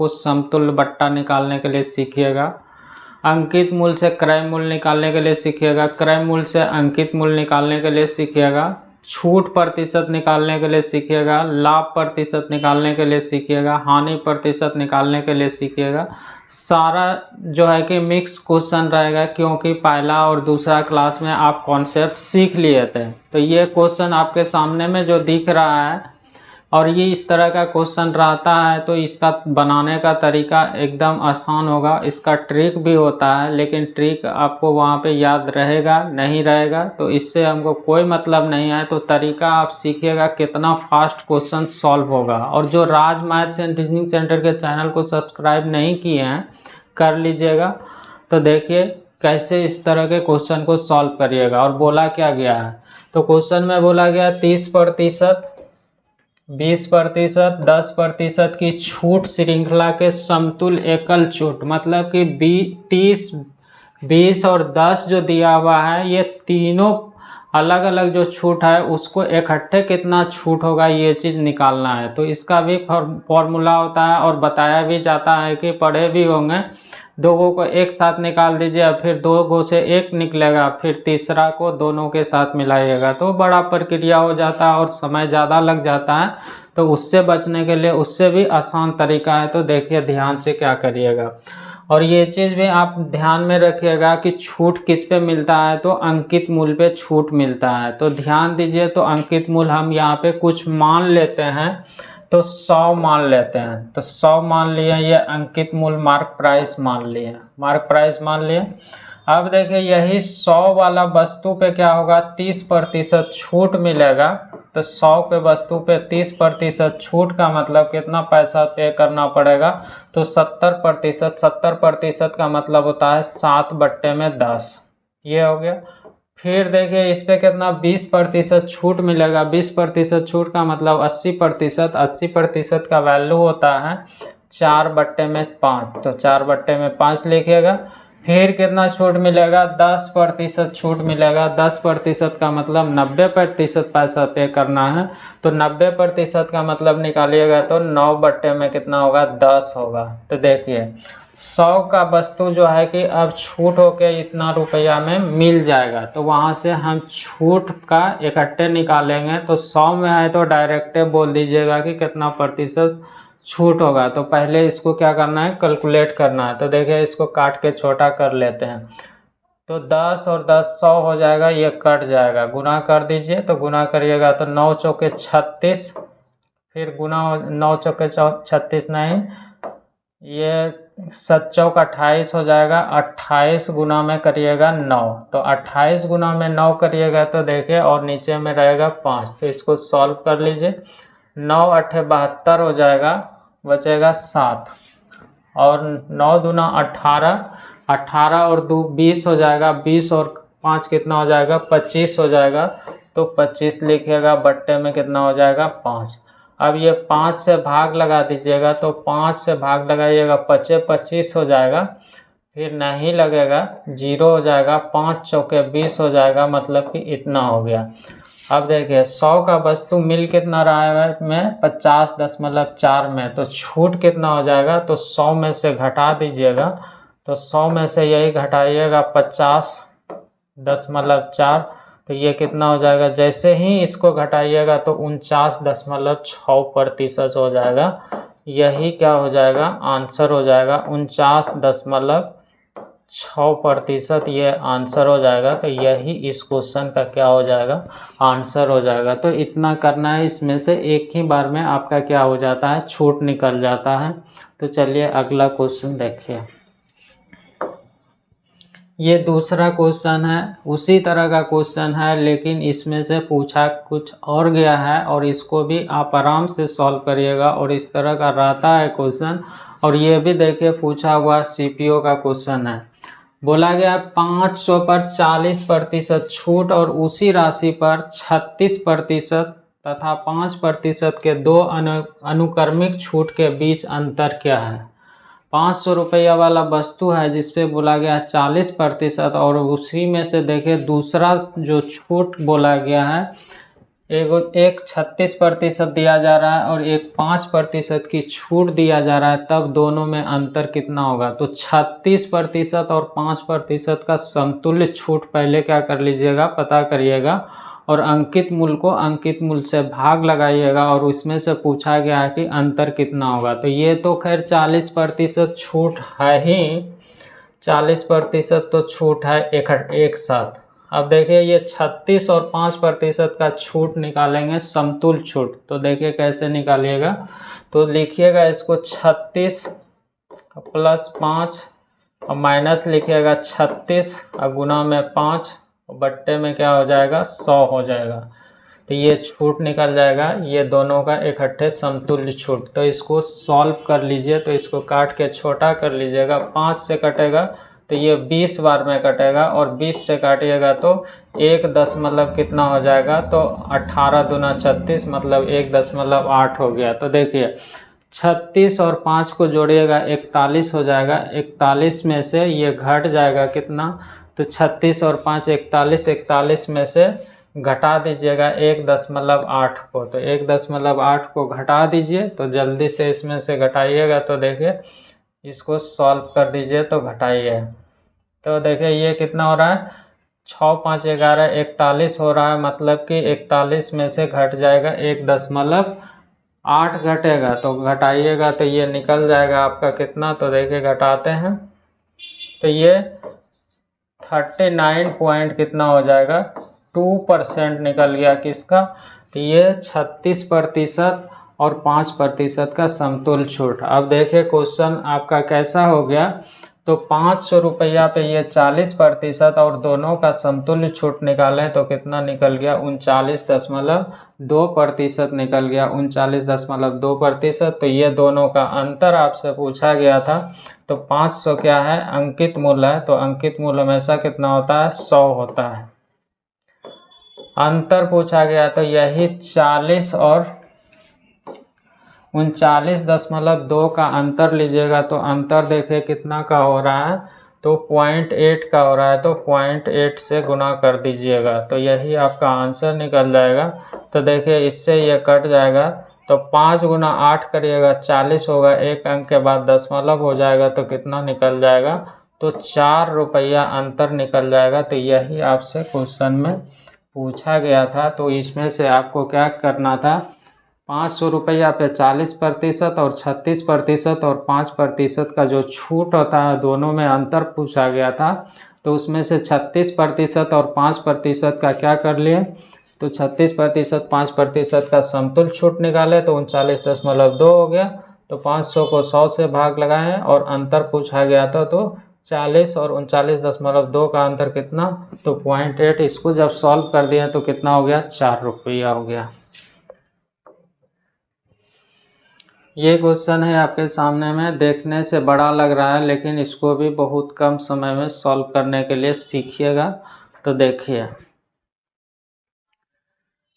आपको समतुल्य बट्टा निकालने के लिए सीखिएगा। अंकित मूल्य से क्रय मूल्य निकालने के लिए सीखिएगा। क्रय मूल्य से अंकित मूल्य निकालने के लिए सीखिएगा। छूट प्रतिशत निकालने के लिए सीखिएगा। लाभ प्रतिशत निकालने के लिए सीखिएगा। हानि प्रतिशत निकालने के लिए सीखिएगा। सारा जो है कि मिक्स क्वेश्चन रहेगा, क्योंकि पहला और दूसरा क्लास में आप कॉन्सेप्ट सीख लिए थे। तो ये क्वेश्चन आपके सामने में जो दिख रहा है और ये इस तरह का क्वेश्चन रहता है, तो इसका बनाने का तरीका एकदम आसान होगा। इसका ट्रिक भी होता है, लेकिन ट्रिक आपको वहाँ पे याद रहेगा नहीं रहेगा तो इससे हमको कोई मतलब नहीं है। तो तरीका आप सीखिएगा कितना फास्ट क्वेश्चन सॉल्व होगा। और जो राज मैथ्स एंड टीचिंग सेंटर के चैनल को सब्सक्राइब नहीं किए हैं, कर लीजिएगा। तो देखिए कैसे इस तरह के क्वेश्चन को सॉल्व करिएगा। और बोला क्या गया है, तो क्वेश्चन में बोला गया 30%, 20%, 10% की छूट श्रृंखला के समतुल्य एकल छूट, मतलब कि 30, 20 और 10 जो दिया हुआ है, ये तीनों अलग अलग जो छूट है उसको इकट्ठे कितना छूट होगा ये चीज़ निकालना है। तो इसका भी फॉर्मूला होता है और बताया भी जाता है कि पढ़े भी होंगे। दो गो को एक साथ निकाल दीजिए, फिर दो गो से एक निकलेगा, फिर तीसरा को दोनों के साथ मिलाइएगा, तो बड़ा प्रक्रिया हो जाता है और समय ज़्यादा लग जाता है। तो उससे बचने के लिए उससे भी आसान तरीका है। तो देखिए ध्यान से क्या करिएगा। और ये चीज़ भी आप ध्यान में रखिएगा कि छूट किस पे मिलता है, तो अंकित मूल्य पे छूट मिलता है। तो ध्यान दीजिए, तो अंकित मूल्य हम यहाँ पे कुछ मान लेते हैं, तो 100 मान लेते हैं। तो 100 मान लिए, ये अंकित मूल्य मार्क प्राइस मान लिए, मार्क प्राइस मान लिए। अब देखिए यही 100 वाला वस्तु पे क्या होगा, 30% छूट मिलेगा। तो 100 के वस्तु पे 30% छूट का मतलब कितना पैसा पे करना पड़ेगा, तो 70%। 70% का मतलब होता है 7/10, ये हो गया। फिर देखिए इस पे कितना 20% छूट मिलेगा। 20% छूट का मतलब 80%। 80% का वैल्यू होता है 4/5, तो 4/5 लिखिएगा। फिर कितना छूट मिलेगा, 10% छूट मिलेगा। 10% का मतलब 90% पैसा पे करना है। तो 90% का मतलब निकालिएगा तो 9 में कितना होगा, 10 होगा। तो देखिए 100 का वस्तु जो है कि अब छूट होके इतना रुपया में मिल जाएगा। तो वहाँ से हम छूट का इकट्ठे निकालेंगे। तो 100 में है तो डायरेक्ट बोल दीजिएगा कि कितना प्रतिशत छूट होगा। तो पहले इसको क्या करना है, कैलकुलेट करना है। तो देखिए इसको काट के छोटा कर लेते हैं। तो 10 और 10 100 हो जाएगा, ये कट जाएगा, गुना कर दीजिए। तो गुना करिएगा तो 9 चौके 36, फिर गुना 9 चौके 36 नहीं, ये 7 चौक 28 हो जाएगा। 28 गुना में करिएगा 9, तो 28 गुना में 9 करिएगा तो देखिए, और नीचे में रहेगा 5। तो इसको सॉल्व कर लीजिए। 9 8 72 हो जाएगा, बचेगा 7, और 9 दूना 18, 18 और 2 20 हो जाएगा। 20 और 5 कितना हो जाएगा, 25 हो जाएगा। तो 25 लिखिएगा, बट्टे में कितना हो जाएगा, 5। अब ये 5 से भाग लगा दीजिएगा। तो 5 से भाग लगाइएगा, 25 हो जाएगा। फिर नहीं लगेगा, 0 हो जाएगा। 5 चौके 20 हो जाएगा, मतलब कि इतना हो गया। अब देखिए 100 का वस्तु मिल कितना रहा है में, 50.4 में। तो छूट कितना हो जाएगा, तो 100 में से घटा दीजिएगा। तो 100 में से यही घटाइएगा 50.4, तो ये कितना हो जाएगा, जैसे ही इसको घटाइएगा तो 49.6% हो जाएगा। यही क्या हो जाएगा, आंसर हो जाएगा 49.6%, ये आंसर हो जाएगा। तो यही इस क्वेश्चन का क्या हो जाएगा, आंसर हो जाएगा। तो इतना करना है, इसमें से एक ही बार में आपका क्या हो जाता है, छूट निकल जाता है। तो चलिए अगला क्वेश्चन देखिए। ये दूसरा क्वेश्चन है, उसी तरह का क्वेश्चन है, लेकिन इसमें से पूछा कुछ और गया है, और इसको भी आप आराम से सॉल्व करिएगा। और इस तरह का रहता है क्वेश्चन। और ये भी देखिए पूछा हुआ सीपीओ का क्वेश्चन है। बोला गया 500 पर 40% छूट और उसी राशि पर 36% तथा 5% के दो अनुक्रमिक छूट के बीच अंतर क्या है। 500 रुपया वाला वस्तु है जिसपे बोला गया 40%, और उसी में से देखिए दूसरा जो छूट बोला गया है एक 36% दिया जा रहा है और एक 5% की छूट दिया जा रहा है, तब दोनों में अंतर कितना होगा? तो 36% और 5% का समतुल्य छूट पहले क्या कर लीजिएगा, पता करिएगा और अंकित मूल्य को अंकित मूल्य से भाग लगाइएगा और उसमें से पूछा गया है कि अंतर कितना होगा। तो ये तो खैर 40% छूट है ही, 40% तो छूट है एक साथ। अब देखिए ये 36 और 5% का छूट निकालेंगे, समतुल्य छूट। तो देखिए कैसे निकालिएगा, तो लिखिएगा इसको 36 प्लस 5 और माइनस लिखिएगा 36 और गुना में 5 और बट्टे में क्या हो जाएगा, 100 हो जाएगा। तो ये छूट निकल जाएगा, ये दोनों का इकट्ठे समतुल्य छूट। तो इसको सॉल्व कर लीजिए, तो इसको काट के छोटा कर लीजिएगा। 5 से कटेगा तो ये 20 बार में कटेगा और 20 से काटिएगा तो 1 दशमलव कितना हो जाएगा, तो 18 दूना 36 मतलब 1.8 हो गया। तो देखिए 36 और 5 को जोड़िएगा 41 हो जाएगा। 41 में से ये घट जाएगा कितना, तो 36 और 5 41 में से घटा दीजिएगा 1.8 को। तो 1.8 को घटा दीजिए, तो जल्दी से इसमें से घटाइएगा। तो देखिए इसको सॉल्व कर दीजिए तो घटाइए, तो देखिए ये कितना हो रहा है, 6 5 11 41 हो रहा है। मतलब कि 41 में से घट जाएगा 1.8 घटेगा, तो घटाइएगा तो ये निकल जाएगा आपका कितना। तो देखिए घटाते हैं तो ये 39 पॉइंट कितना हो जाएगा, 2% निकल गया किसका, तो ये 36% और 5% का समतुल्य छूट। अब देखिए क्वेश्चन आपका कैसा हो गया, तो 500 रुपया पे ये 40% और दोनों का समतुल्य छूट निकालें तो कितना निकल गया, 39.2% निकल गया, 39.2%। तो ये दोनों का अंतर आपसे पूछा गया था। तो 500 क्या है, अंकित मूल्य है, तो अंकित मूल्य हमेशा कितना होता है, 100 होता है। अंतर पूछा गया तो यही 40 और 39.2 का अंतर लीजिएगा, तो अंतर देखिए कितना का हो रहा है, तो 0.8 का हो रहा है। तो 0.8 से गुना कर दीजिएगा, तो यही आपका आंसर निकल जाएगा। तो देखिए इससे ये कट जाएगा, तो 5 गुना 8 करिएगा 40 होगा, एक अंक के बाद दशमलव हो जाएगा, तो कितना निकल जाएगा, तो 4 रुपया अंतर निकल जाएगा। तो यही आपसे क्वेश्चन में पूछा गया था। तो इसमें से आपको क्या करना था, 500 रुपया पे 40% और 36% और 5% का जो छूट होता है, दोनों में अंतर पूछा गया था। तो उसमें से 36% और 5% का क्या कर लिए, तो 36% 5% का समतुल्य छूट निकाले तो 39.2 हो गया। तो 500 को 100 से भाग लगाएं और अंतर पूछा गया था, तो 40 और 39.2 का अंतर कितना, तो 0.8। इसको जब सॉल्व कर दिया तो कितना हो गया, 4 रुपया हो गया। ये क्वेश्चन है आपके सामने में, देखने से बड़ा लग रहा है लेकिन इसको भी बहुत कम समय में सॉल्व करने के लिए सीखिएगा। तो देखिए,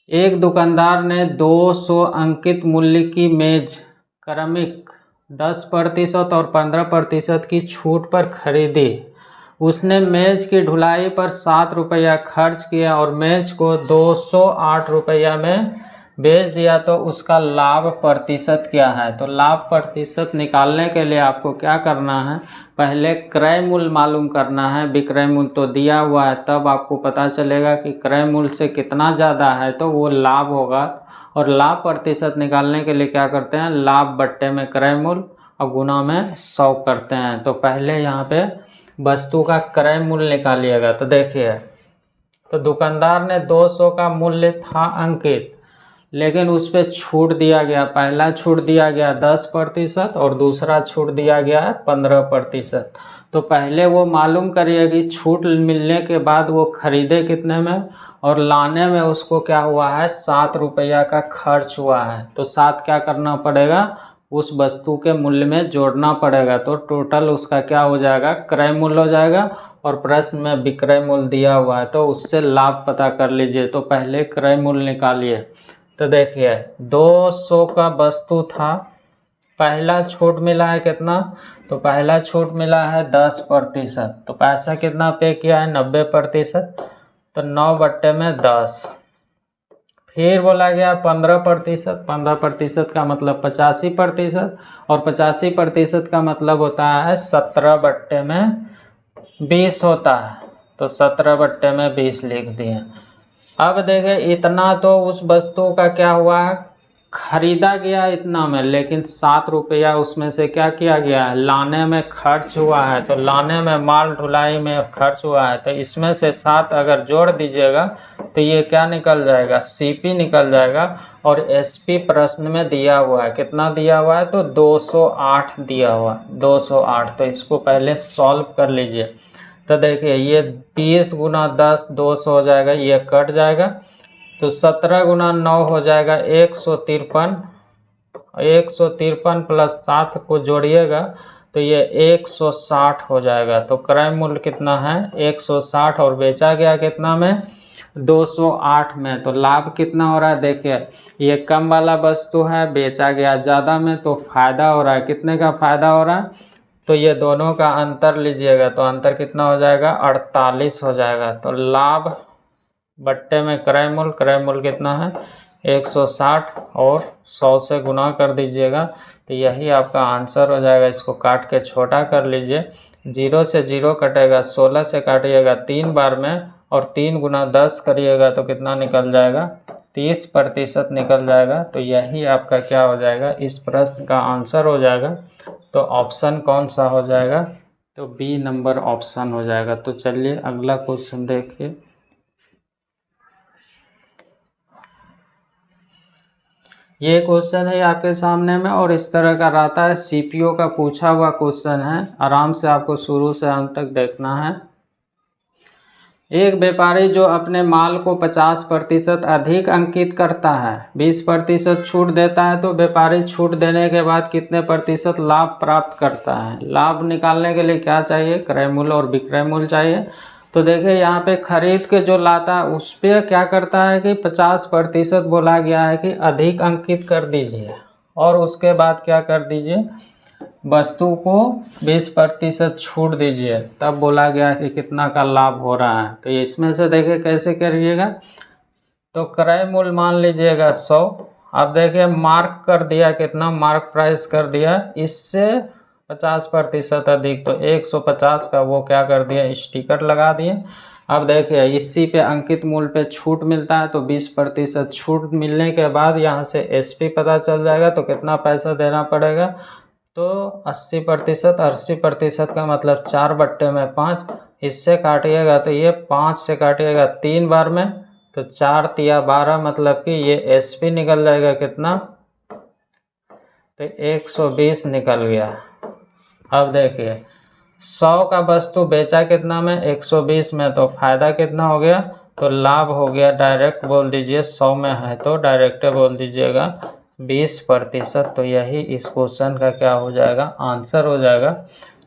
एक दुकानदार ने 200 अंकित मूल्य की मेज क्रमिक 10% और 15% की छूट पर खरीदी। उसने मेज की ढुलाई पर 7 रुपया खर्च किया और मेज को 208 रुपया में बेच दिया, तो उसका लाभ प्रतिशत क्या है। तो लाभ प्रतिशत निकालने के लिए आपको क्या करना है, पहले क्रय मूल्य मालूम करना है। विक्रय मूल्य तो दिया हुआ है, तब आपको पता चलेगा कि क्रय मूल्य से कितना ज़्यादा है तो वो लाभ होगा। और लाभ प्रतिशत निकालने के लिए क्या करते हैं, लाभ बट्टे में क्रय मूल्य और गुना में 100 करते हैं। तो पहले यहाँ पे वस्तु का क्रय मूल्य निकालिएगा। तो देखिए, तो दुकानदार ने 200 का मूल्य था अंकित, लेकिन उस पर छूट दिया गया, पहला छूट दिया गया 10% और दूसरा छूट दिया गया है 15%। तो पहले वो मालूम करिए कि छूट मिलने के बाद वो खरीदे कितने में, और लाने में उसको क्या हुआ है, 7 रुपया का खर्च हुआ है। तो 7 क्या करना पड़ेगा, उस वस्तु के मूल्य में जोड़ना पड़ेगा। तो टोटल उसका क्या हो जाएगा, क्रय मूल्य हो जाएगा। और प्रश्न में विक्रय मूल्य दिया हुआ है तो उससे लाभ पता कर लीजिए। तो पहले क्रय मूल्य निकालिए। तो देखिए 200 का वस्तु था, पहला छूट मिला है कितना, तो पहला छूट मिला है 10%। तो पैसा कितना पे किया है, 90%। तो 9 बट्टे में 10। फिर बोला गया 15%। 15% का मतलब 85%, और 85% का मतलब होता है 17/20 होता है। तो 17/20 लिख दिए। अब देखें, इतना तो उस वस्तु का क्या हुआ है, खरीदा गया इतना में, लेकिन 7 रुपया उसमें से क्या किया गया है, लाने में खर्च हुआ है। तो लाने में, माल ढुलाई में खर्च हुआ है, तो इसमें से 7 अगर जोड़ दीजिएगा तो ये क्या निकल जाएगा, सीपी निकल जाएगा। और एसपी प्रश्न में दिया हुआ है, कितना दिया हुआ है, तो 208 दिया हुआ, 208। तो इसको पहले सॉल्व कर लीजिए। तो देखिए, ये 20 गुना 10 200 हो जाएगा, ये कट जाएगा। तो 17 गुना 9 हो जाएगा 153। 153 प्लस 7 को जोड़िएगा तो ये 160 हो जाएगा। तो क्रय मूल्य कितना है, 160, और बेचा गया कितना में, 208 में। तो लाभ कितना हो रहा है, देखिए ये कम वाला वस्तु है, बेचा गया ज़्यादा में, तो फायदा हो रहा है। कितने का फायदा हो रहा है, तो ये दोनों का अंतर लीजिएगा, तो अंतर कितना हो जाएगा, 48 हो जाएगा। तो लाभ बट्टे में क्रय मूल्य कितना है, 160, और 100 से गुना कर दीजिएगा, तो यही आपका आंसर हो जाएगा। इसको काट के छोटा कर लीजिए। 0 से 0 कटेगा, 16 से काटिएगा 3 बार में, और 3 गुना 10 करिएगा तो कितना निकल जाएगा, 30% निकल जाएगा। तो यही आपका क्या हो जाएगा, इस प्रश्न का आंसर हो जाएगा। तो ऑप्शन कौन सा हो जाएगा, तो बी नंबर ऑप्शन हो जाएगा। तो चलिए अगला क्वेश्चन देखिए। ये क्वेश्चन है आपके सामने में, और इस तरह का रहता है, सीपीओ का पूछा हुआ क्वेश्चन है। आराम से आपको शुरू से अंत तक देखना है। एक व्यापारी जो अपने माल को 50% अधिक अंकित करता है, 20% छूट देता है, तो व्यापारी छूट देने के बाद कितने प्रतिशत लाभ प्राप्त करता है। लाभ निकालने के लिए क्या चाहिए, क्रय मूल्य और विक्रय मूल्य चाहिए। तो देखिए, यहाँ पे खरीद के जो लाता है उस पर क्या करता है कि 50% बोला गया है कि अधिक अंकित कर दीजिए, और उसके बाद क्या कर दीजिए, वस्तु को 20% छूट दीजिए। तब बोला गया कि कितना का लाभ हो रहा है। तो इसमें से देखिए कैसे करिएगा, तो क्रय मूल्य मान लीजिएगा 100। अब देखिए मार्क कर दिया, कितना मार्क प्राइस कर दिया, इससे 50% अधिक, तो 150 का वो क्या कर दिया, स्टिकर लगा दिए। अब देखिए इसी पे अंकित मूल्य पे छूट मिलता है, तो 20% छूट मिलने के बाद यहाँ से एसपी पता चल जाएगा, तो कितना पैसा देना पड़ेगा, तो 80%। 80% का मतलब 4/5। इससे काटिएगा तो ये 5 से काटिएगा 3 बार में, तो 4 तिया 12, मतलब कि ये एसपी निकल जाएगा कितना, तो 120 निकल गया। अब देखिए 100 का वस्तु बेचा कितना में, 120 में, तो फायदा कितना हो गया, तो लाभ हो गया, डायरेक्ट बोल दीजिए, 100 में है तो डायरेक्ट बोल दीजिएगा 20%। तो यही इस क्वेश्चन का क्या हो जाएगा, आंसर हो जाएगा।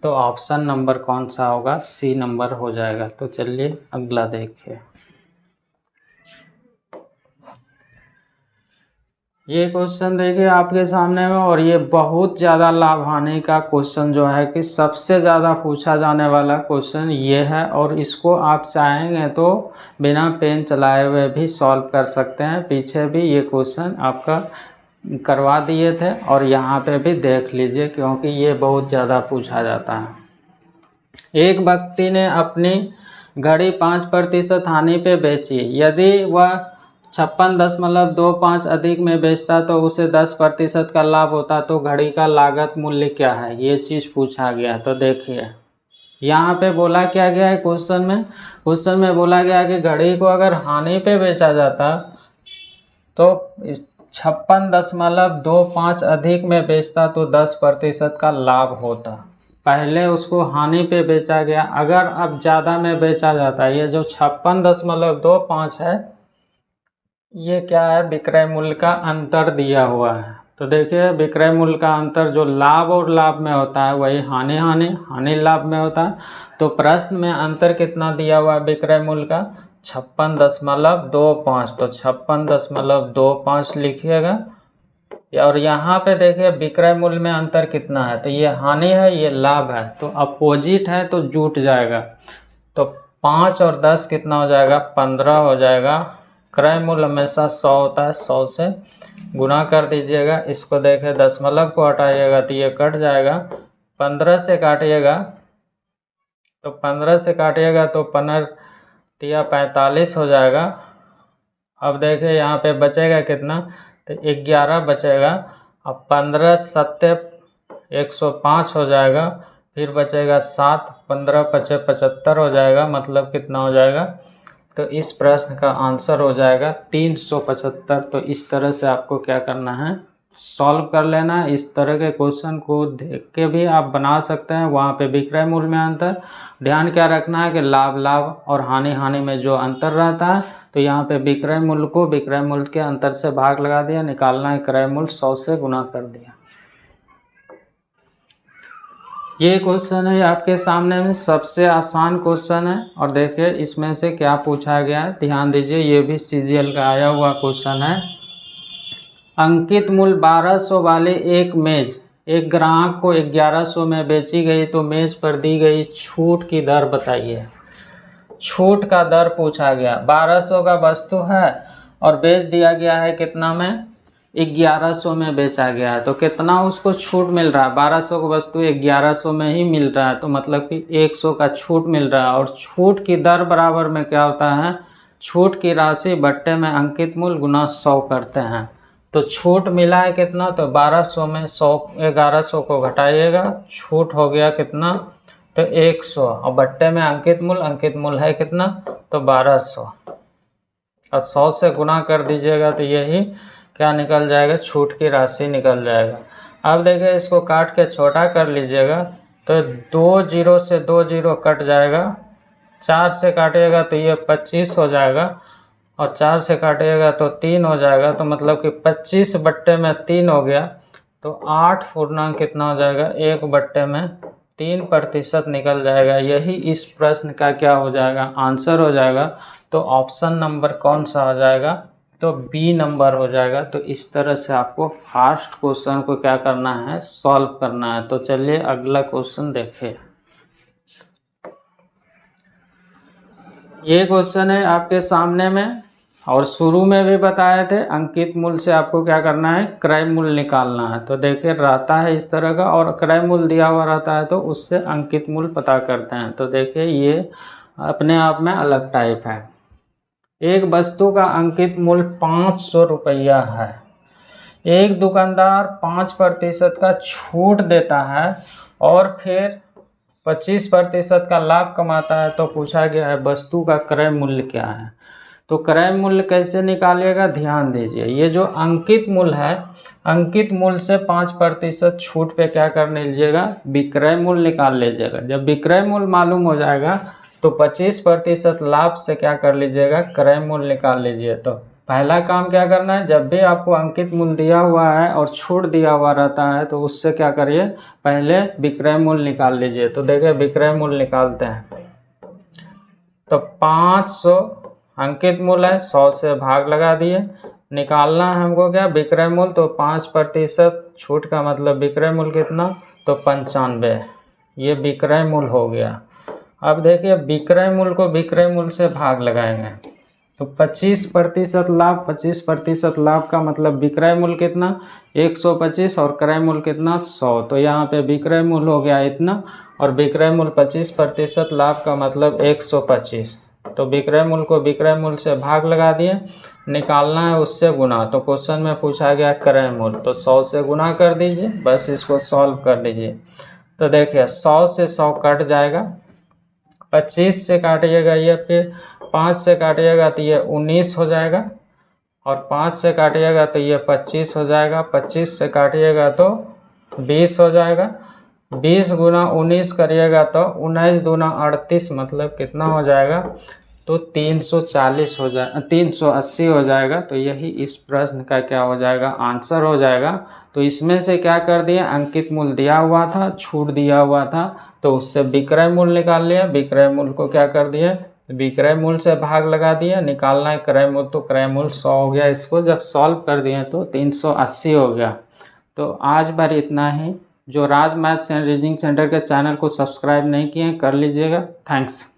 तो ऑप्शन नंबर कौन सा होगा, सी नंबर हो जाएगा। तो चलिए अगला देखिए। ये क्वेश्चन देखिए आपके सामने में, और ये बहुत ज़्यादा लाभ हानि का क्वेश्चन जो है कि सबसे ज़्यादा पूछा जाने वाला क्वेश्चन ये है, और इसको आप चाहेंगे तो बिना पेन चलाए हुए भी सॉल्व कर सकते हैं। पीछे भी ये क्वेश्चन आपका करवा दिए थे, और यहाँ पे भी देख लीजिए, क्योंकि ये बहुत ज़्यादा पूछा जाता है। एक व्यक्ति ने अपनी घड़ी 5% हानि पे बेची। यदि वह 56.25 अधिक में बेचता तो उसे 10% का लाभ होता, तो घड़ी का लागत मूल्य क्या है, ये चीज़ पूछा गया। तो देखिए यहाँ पे बोला क्या गया है क्वेश्चन में बोला गया कि घड़ी को अगर हानि पे बेचा जाता तो 56.25 अधिक में बेचता तो 10% का लाभ होता। पहले उसको हानि पे बेचा गया, अगर अब ज़्यादा में बेचा जाता है, ये जो 56.25 है, ये क्या है, विक्रय मूल्य का अंतर दिया हुआ है। तो देखिए विक्रय मूल्य का अंतर जो लाभ और लाभ में होता है वही हानि लाभ में होता है। तो प्रश्न में अंतर कितना दिया हुआ है विक्रय मूल्य का, 56.25, तो 56.25 लिखिएगा। और यहाँ पे देखिए विक्रय मूल्य में अंतर कितना है, तो ये हानि है, ये लाभ है, तो अपोजिट है तो जुट जाएगा। तो 5 और 10 कितना हो जाएगा, 15 हो जाएगा। क्रय मूल्य हमेशा 100 होता है, 100 से गुना कर दीजिएगा। इसको देखें दशमलव को हटाइएगा तो ये कट जाएगा, 15 से काटिएगा तो 15 से काटिएगा तो 15 45 हो जाएगा। अब देखें यहाँ पे बचेगा कितना, तो 11 बचेगा। अब 15 सत्ते 105 हो जाएगा, फिर बचेगा 7, 15 पचे 75 हो जाएगा, मतलब कितना हो जाएगा, तो इस प्रश्न का आंसर हो जाएगा 375। तो इस तरह से आपको क्या करना है, सॉल्व कर लेना है। इस तरह के क्वेश्चन को देख के भी आप बना सकते हैं। वहाँ पे विक्रय मूल्य में अंतर, ध्यान क्या रखना है कि लाभ लाभ और हानि हानि में जो अंतर रहता है, तो यहाँ पे विक्रय मूल्य को विक्रय मूल्य के अंतर से भाग लगा दिया, निकालना है क्रय मूल्य 100 से गुना कर दिया। ये क्वेश्चन है आपके सामने में, सबसे आसान क्वेश्चन है। और देखिए इसमें से क्या पूछा गया है, ध्यान दीजिए, ये भी सीजीएल का आया हुआ क्वेश्चन है। अंकित मूल्य 1200 वाली एक मेज एक ग्राहक को 1100 में बेची गई, तो मेज पर दी गई छूट की दर बताइए। छूट का दर पूछा गया, 1200 का वस्तु है और बेच दिया गया है कितना में, 1100 में बेचा गया है, तो कितना उसको छूट मिल रहा है, 1200 का वस्तु 1100 में ही मिल रहा है, तो मतलब कि 100 का छूट मिल रहा है। और छूट की दर बराबर में क्या होता है, छूट की राशि बट्टे में अंकित मूल्य गुना 100 करते हैं। तो छूट मिला है कितना, तो 1200 में 1100 को घटाइएगा, छूट हो गया कितना, तो 100, और बट्टे में अंकित मूल्य है कितना, तो 1200, और 100 से गुना कर दीजिएगा, तो यही क्या निकल जाएगा, छूट की राशि निकल जाएगा। अब देखिए इसको काट के छोटा कर लीजिएगा, तो 2 जीरो से 2 जीरो कट जाएगा, 4 से काटिएगा तो ये 25 हो जाएगा, और 4 से काटिएगा तो 3 हो जाएगा, तो मतलब कि 25 बट्टे में 3 हो गया, तो 8 पूर्णांक कितना हो जाएगा, 1 बट्टे में 3% निकल जाएगा। यही इस प्रश्न का क्या हो जाएगा, आंसर हो जाएगा। तो ऑप्शन नंबर कौन सा हो जाएगा, तो बी नंबर हो जाएगा। तो इस तरह से आपको फर्स्ट क्वेश्चन को क्या करना है, सॉल्व करना है। तो चलिए अगला क्वेश्चन देखें। ये क्वेश्चन है आपके सामने में, और शुरू में भी बताए थे अंकित मूल्य से आपको क्या करना है, क्रय मूल्य निकालना है। तो देखिए रहता है इस तरह का, और क्रय मूल्य दिया हुआ रहता है तो उससे अंकित मूल्य पता करते हैं। तो देखिए ये अपने आप में अलग टाइप है। एक वस्तु का अंकित मूल्य 500 रुपया है, एक दुकानदार 5% का छूट देता है और फिर 25% का लाभ कमाता है, तो पूछा गया है वस्तु का क्रय मूल्य क्या है। तो क्रय मूल्य कैसे निकालिएगा, ध्यान दीजिए, ये जो अंकित मूल्य है, अंकित मूल्य से 5% छूट पे क्या कर लीजिएगा, विक्रय मूल्य निकाल लीजिएगा। जब विक्रय मूल्य मालूम हो जाएगा तो 25% लाभ से क्या कर लीजिएगा, क्रय मूल्य निकाल लीजिए। तो पहला काम क्या करना है, जब भी आपको अंकित मूल्य दिया हुआ है और छूट दिया हुआ रहता है तो उससे क्या करिए, पहले विक्रय मूल्य निकाल लीजिए। तो देखिए विक्रय मूल्य निकालते हैं, तो 500 अंकित मूल्य है, 100 से भाग लगा दिए, निकालना है हमको क्या, विक्रय मूल्य। तो 5% छूट का मतलब विक्रय मूल्य कितना, तो 95, ये विक्रय मूल्य हो गया। अब देखिए विक्रय मूल्य को विक्रय मूल्य से भाग लगाएंगे, तो 25% लाभ, 25% लाभ का मतलब विक्रय मूल्य कितना, 125, और क्रय मूल्य कितना, 100। तो यहाँ पे विक्रय मूल्य हो गया इतना, और विक्रय मूल्य 25% लाभ का मतलब 125। तो विक्रय मूल्य को विक्रय मूल्य से भाग लगा दिए, निकालना है उससे गुना। तो क्वेश्चन में पूछा गया क्रय मूल्य, तो 100 से गुना कर दीजिए, बस इसको सॉल्व कर दीजिए। तो देखिए 100 से 100 कट जाएगा, 25 से काटिएगा ये, फिर 5 से काटिएगा तो ये 19 हो जाएगा, और 5 से काटिएगा तो ये 25 हो जाएगा, 25 से काटिएगा तो 20 हो जाएगा, 20 गुना 19 करिएगा तो 19 दूना 38, मतलब कितना हो जाएगा, तो 340 हो जाए 380 हो जाएगा। तो यही इस प्रश्न का क्या हो जाएगा, आंसर हो जाएगा। तो इसमें से क्या कर दिया, अंकित मूल्य दिया हुआ था, छूट दिया हुआ था, तो उससे विक्रय मूल्य निकाल लिया, विक्रय मूल्य को क्या कर दिए, विक्रय मूल्य से भाग लगा दिया, निकालना है क्रय मूल्य, तो क्रय मूल्य 100 हो गया। इसको जब सॉल्व कर दिए तो 380 हो गया। तो आज भर इतना ही। जो राज मैथ्स एंड रीजनिंग सेंटर के चैनल को सब्सक्राइब नहीं किए कर लीजिएगा। थैंक्स।